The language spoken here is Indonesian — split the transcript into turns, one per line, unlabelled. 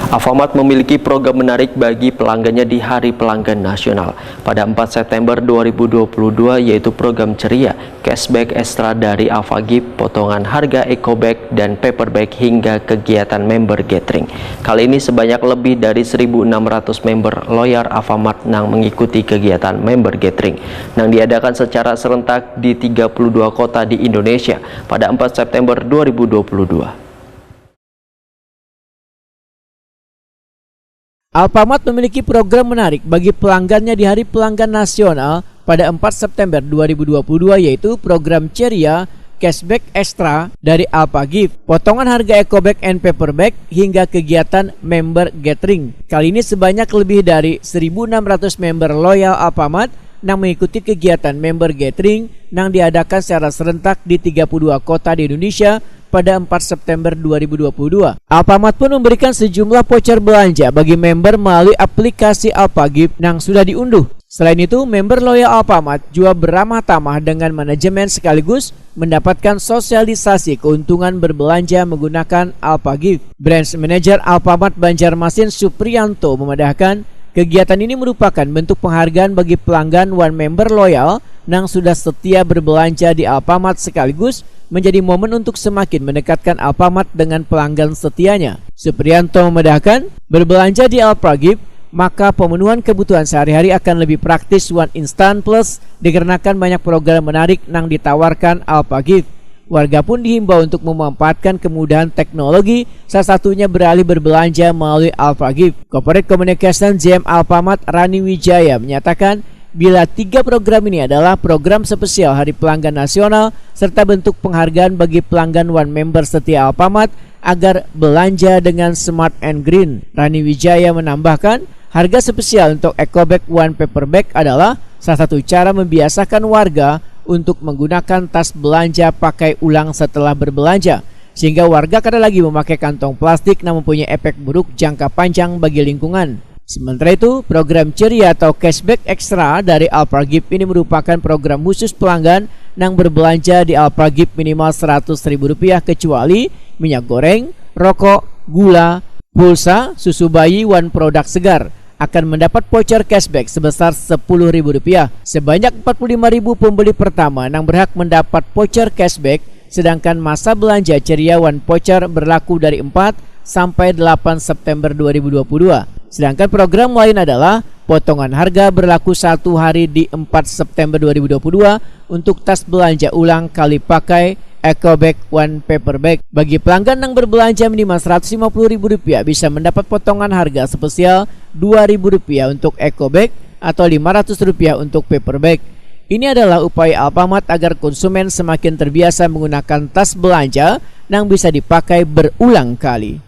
Alfamart memiliki program menarik bagi pelanggannya di Hari Pelanggan Nasional pada 4 September 2022, yaitu program ceria cashback ekstra dari Alfagip, potongan harga eco bag dan paper bag hingga kegiatan member gathering. Kali ini sebanyak lebih dari 1.600 member loyal Alfamart yang mengikuti kegiatan member gathering yang diadakan secara serentak di 32 kota di Indonesia pada 4 September 2022.
Alfamart memiliki program menarik bagi pelanggannya di Hari Pelanggan Nasional pada 4 September 2022, yaitu program ceria cashback ekstra dari Alfagip, potongan harga eco bag and paper bag hingga kegiatan member gathering. Kali ini sebanyak lebih dari 1.600 member loyal Alfamart yang mengikuti kegiatan member gathering yang diadakan secara serentak di 32 kota di Indonesia pada 4 September 2022. Alfamart pun memberikan sejumlah voucher belanja bagi member melalui aplikasi Alfagip yang sudah diunduh. Selain itu, member loyal Alfamart juga beramah tamah dengan manajemen sekaligus mendapatkan sosialisasi keuntungan berbelanja menggunakan Alfagip. Branch Manager Alfamart Banjarmasin Supriyanto memandahkan kegiatan ini merupakan bentuk penghargaan bagi pelanggan One Member Loyal yang sudah setia berbelanja di Alfamart, sekaligus menjadi momen untuk semakin mendekatkan Alfamart dengan pelanggan setianya. Supriyanto memandahkan berbelanja di Alfagip maka pemenuhan kebutuhan sehari-hari akan lebih praktis One Instant Plus dikarenakan banyak program menarik yang ditawarkan Alfagip. Warga pun dihimbau untuk memanfaatkan kemudahan teknologi, salah satunya beralih berbelanja melalui Alfagip. Corporate Communication GM Alfamart Rani Wijaya menyatakan bila 3 program ini adalah program spesial Hari Pelanggan Nasional serta bentuk penghargaan bagi pelanggan One Member setia Alfamart agar belanja dengan smart and green. Rani Wijaya menambahkan, harga spesial untuk eco bag One Paper Bag adalah salah satu cara membiasakan warga untuk menggunakan tas belanja pakai ulang setelah berbelanja, sehingga warga kada lagi memakai kantong plastik yang mempunyai efek buruk jangka panjang bagi lingkungan. Sementara itu, program ceria atau cashback ekstra dari Alfagip ini merupakan program khusus pelanggan yang berbelanja di Alfagip minimal Rp100.000 kecuali minyak goreng, rokok, gula, pulsa, susu bayi, One produk segar akan mendapat voucher cashback sebesar Rp10.000. Sebanyak 45.000 pembeli pertama yang berhak mendapat voucher cashback, sedangkan masa belanja ceria One voucher berlaku dari 4 sampai 8 September 2022. Sedangkan program lain adalah potongan harga berlaku 1 hari di 4 September 2022 untuk tas belanja ulang kali pakai eco bag One paper bag. Bagi pelanggan yang berbelanja minimal Rp150.000 bisa mendapat potongan harga spesial Rp2.000 untuk eco bag atau Rp500 untuk paper bag. Ini adalah upaya Alfamart agar konsumen semakin terbiasa menggunakan tas belanja yang bisa dipakai berulang kali.